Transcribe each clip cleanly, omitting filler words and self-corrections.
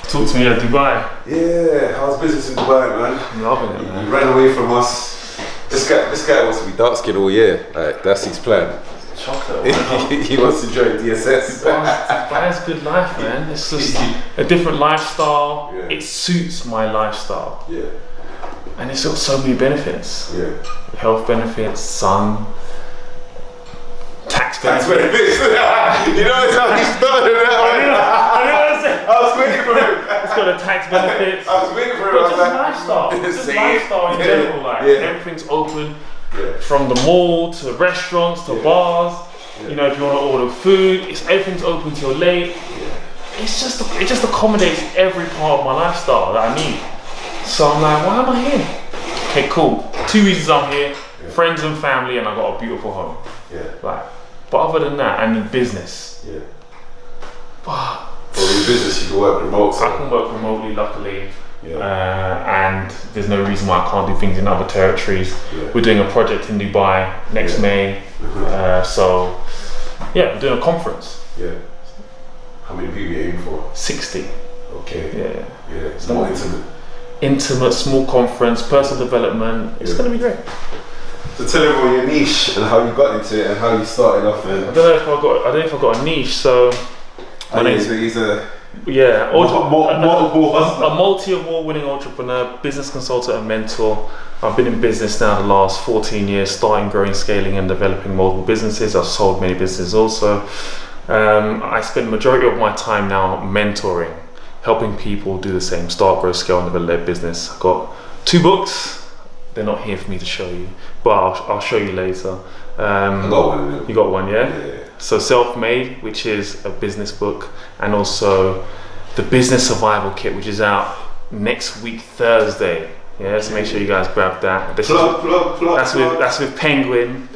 Talk to me at Dubai. Yeah, how's business in Dubai, man? I'm loving it, man. You ran away from us. This guy wants to be dark skinned all year. Like, that's his plan. Chocolate. He wants to join DSS. Dubai's good life, man. It's just a different lifestyle. Yeah. It suits my lifestyle. Yeah. And it's got so many benefits. Yeah. Health benefits, sun, tax benefits. You know, it's how he started that. I was waiting for him. It's got a tax benefits. I was waiting for him. But just lifestyle. Just lifestyle in general. Like everything's open. Yeah. From the mall to restaurants to bars. Yeah. You know, if you want to order food, everything's open till late. Yeah. It just accommodates every part of my lifestyle that I need. So I'm like, why am I here? Okay, cool. 2 reasons I'm here: friends and family, and I got a beautiful home. Yeah. Like, but other than that, I need business. Yeah. But for your business, you can work remote. So. I can work remotely, luckily. Yeah. And there's no reason why I can't do things in other territories. Yeah. We're doing a project in Dubai next May. So yeah, we're doing a conference. Yeah. How many people are you aiming for? 60. Okay. Yeah. Yeah. It's more intimate. Intimate, small conference, personal development. It's gonna be great. So tell everyone your niche and how you got into it and how you started off. I don't know if I got a niche. So my name's he's a a multiple multi-award winning entrepreneur, business consultant and mentor. I've been in business now the last 14 years, starting, growing, scaling and developing multiple businesses. I've sold many businesses also. I spend the majority of my time now mentoring, helping people do the same, start, grow, scale and develop their business. I've got 2 books. They're not here for me to show you, but I'll show you later. I got one of them. You got one, yeah? Yeah. So Self-Made, which is a business book, and also the Business Survival Kit, which is out next week Thursday. Yeah, so make sure you guys grab that. That's with Penguin.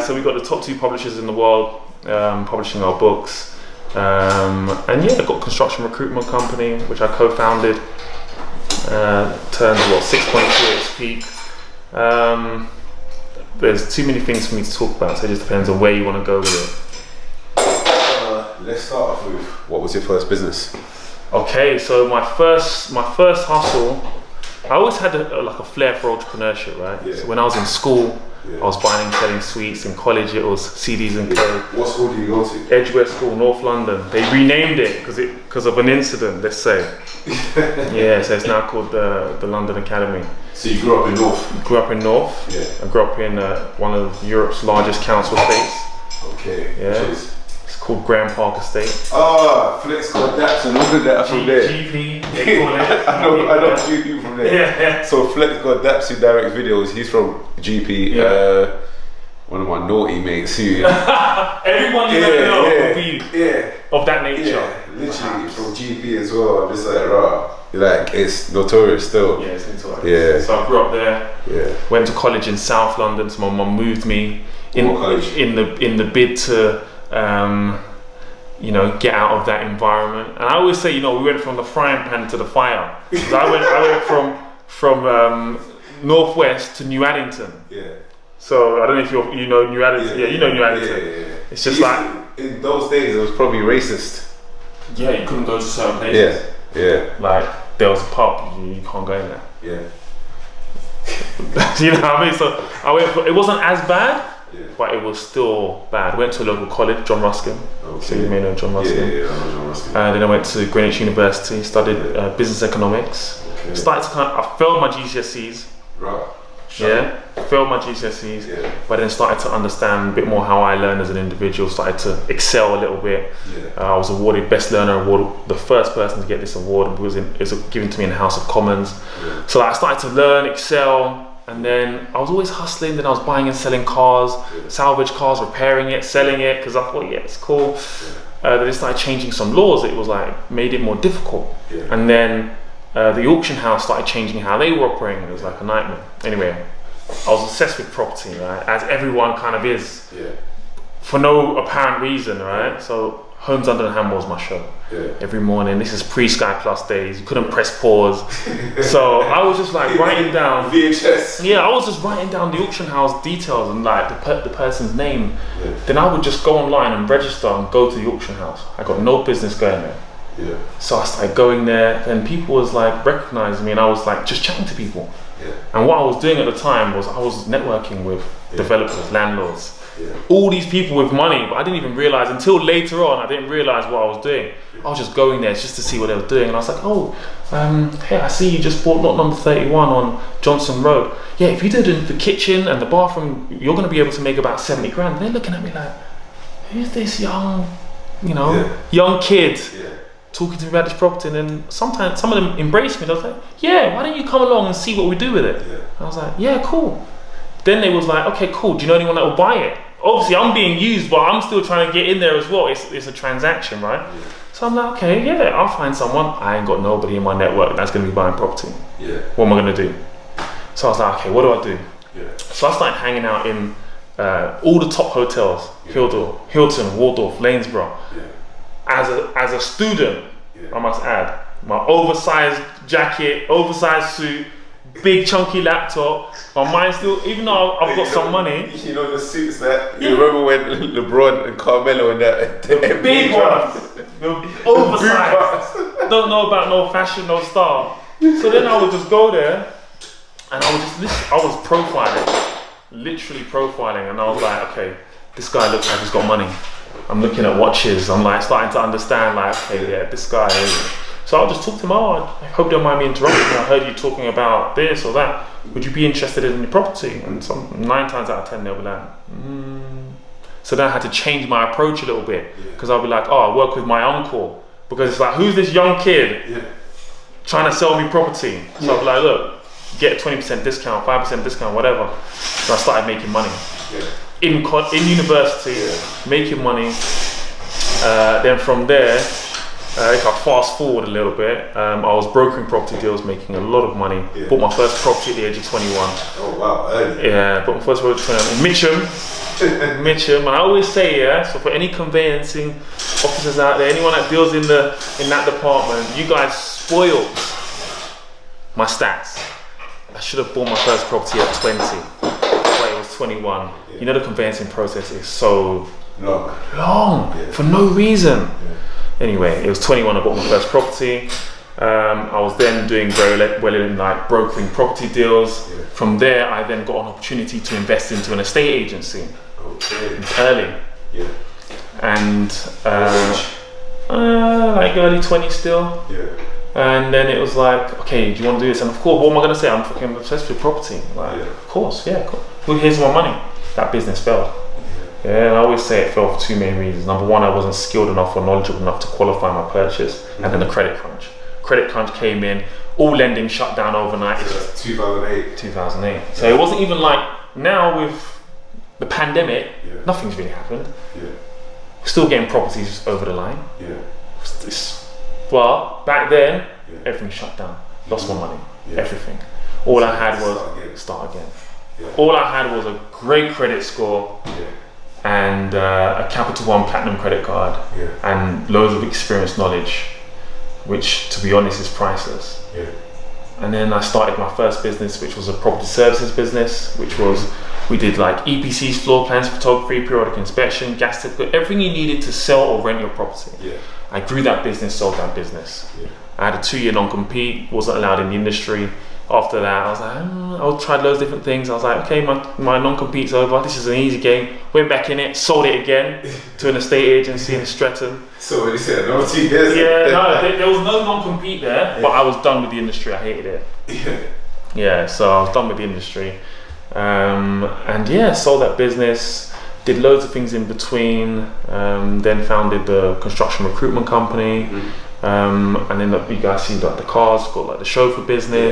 So we've got the top 2 publishers in the world publishing our books. And yeah, I've got a construction recruitment company, which I co-founded. Turns 6.2 at its peak. There's too many things for me to talk about, so it just depends on where you want to go with it. Let's start off with, what was your first business? Okay, so my first hustle, I always had a flair for entrepreneurship, right? Yeah. So when I was in school, I was buying and selling sweets. In college, it was CDs and Co. What school did you go to? Edgware School, North London. They renamed it because of an incident, let's say. Yeah, so it's now called the London Academy. So you grew up in North? Grew up in North. Yeah. I grew up in one of Europe's largest council estates. Okay. Yeah. It's called Grand Park Estate. Flex got that, so look at that from there. GP, they call it. I know GP from there. Yeah. So Flex got Daps who directs videos. He's from GP. Yeah. One of my naughty mates who. Everyone you know will be of that nature. Yeah, literally from GP as well. I'm just like, rah. Like, it's notorious still. Yeah, it's notorious. Yeah. So I grew up there. Yeah. Went to college in South London. So my mum moved me in the bid to get out of that environment. And I always say, we went from the frying pan to the fire. I went from Northwest to New Addington. Yeah. So I don't know if you know New Addington. Yeah, you know New Addington. Yeah. It's just like in those days it was probably racist. Yeah, you couldn't go to certain places. Yeah. Like there was a pub, you can't go in there. Yeah. You know what I mean? So it wasn't as bad, but it was still bad. Went to a local college, John Ruskin. Okay. So you may know John Ruskin. Yeah, I know John Ruskin. Then I went to Greenwich University, studied business economics. Okay. I failed my GCSEs. Right. Failed my GCSEs, but then started to understand a bit more how I learn as an individual, started to excel a little bit. I was awarded Best Learner Award, the first person to get this award. It was given to me in the House of Commons. So I started to learn, excel, and then I was always hustling. Then I was buying and selling cars, salvage cars, repairing it, selling it, because I thought, it's cool. Then they started changing some laws. It was made it more difficult. And then the auction house started changing how they were operating. It was like a nightmare. Anyway, I was obsessed with property, right? As everyone kind of is, for no apparent reason, right? So Homes Under the Hammer was my show. Every morning. This is pre-Sky Plus days. You couldn't press pause. So I was just writing down VHS. Yeah, I was just writing down the auction house details and the person's name. Then I would just go online and register and go to the auction house. I got no business going there. Yeah. So I started going there, and people was like recognizing me, and I was like just chatting to people. Yeah. And what I was doing at the time was I was networking with developers, landlords, all these people with money, but I didn't even realize until later on. I didn't realize what I was doing. I was just going there just to see what they were doing, and I was like, oh, hey, I see you just bought lot number 31 on Johnson Road. Yeah, if you do the kitchen and the bathroom, you're going to be able to make about 70 grand. And they're looking at me like, who's this young, young kid talking to me about this property? And then sometimes some of them embraced me. They was like, yeah, why don't you come along and see what we do with it? And I was like, yeah, cool. Then they was like, okay, cool. Do you know anyone that will buy it? Obviously, I'm being used, but I'm still trying to get in there as well. It's a transaction, right? So I'm like, okay, yeah, I'll find someone. I ain't got nobody in my network that's going to be buying property. What am I going to do? So I was like, okay, what do I do? So I started hanging out in all the top hotels, Hilton, Waldorf, Lanesborough. As a student, I must add, my oversized jacket, oversized suit, big chunky laptop. My mind still, even though I've got some money. You know the suits that you remember when LeBron and Carmelo and that the big ones, the oversized. Don't know about no fashion, no style. So then I would just go there, and I would just listen. I was profiling, literally profiling, and I was like, okay, this guy looks like he's got money. I'm looking at watches. I'm like starting to understand, like, okay, yeah, this guy is. So I'll just talk to him. Oh, I hope you don't mind me interrupting. I heard you talking about this or that. Would you be interested in the property? And 9 times out of 10, they'll be like, So then I had to change my approach a little bit, because I'll be like, oh, I work with my uncle, because it's like, who's this young kid trying to sell me property? So I'll be like, look, get a 20% discount, 5% discount, whatever. So I started making money in university, making money. Then from there, if I fast forward a little bit, I was brokering property deals, making a lot of money. Bought my first property at the age of 21. Oh wow, early. Yeah, bought my first property at 21 in Mitcham. And I always say, so for any conveyancing officers out there, anyone that deals in that department, you guys spoiled my stats. I should have bought my first property at 20, but it was 21. You know, the conveyancing process is so long for no reason. Anyway, it was 21, I bought my first property. I was then doing very well in like brokering property deals. From there, I then got an opportunity to invest into an estate agency. Early. And like early 20s still. And then it was like, okay, do you want to do this? And of course, what am I going to say? I'm fucking obsessed with property. Like, of course, cool. Well, here's my money. That business failed. And I always say it fell for 2 main reasons. Number one, I wasn't skilled enough or knowledgeable enough to qualify my purchase. And then the credit crunch. Credit crunch came in, all lending shut down overnight. So that's 2008. 2008. So it wasn't even like now with the pandemic, nothing's really happened. We're still getting properties over the line. But back then, everything shut down. Lost my money, everything. All I had was start again. All I had was a great credit score. And a Capital One Platinum credit card, and loads of experience knowledge, which to be honest is priceless. And then I started my first business, which was a property services business, which was, we did like EPCs, floor plans, photography, periodic inspection, gas certificate, everything you needed to sell or rent your property. I grew that business, sold that business. I had a 2-year non-compete, wasn't allowed in the industry. After that, I was like, I tried loads of different things. I was like, okay, my non-compete's over. This is an easy game. Went back in it, sold it again to an estate agency in Streatham. So what you said, no 2 years? There was no non-compete there, but I was done with the industry. I hated it. So I was done with the industry. And sold that business, did loads of things in between, then founded the construction recruitment company. And then you guys see like the cars, got like the chauffeur business,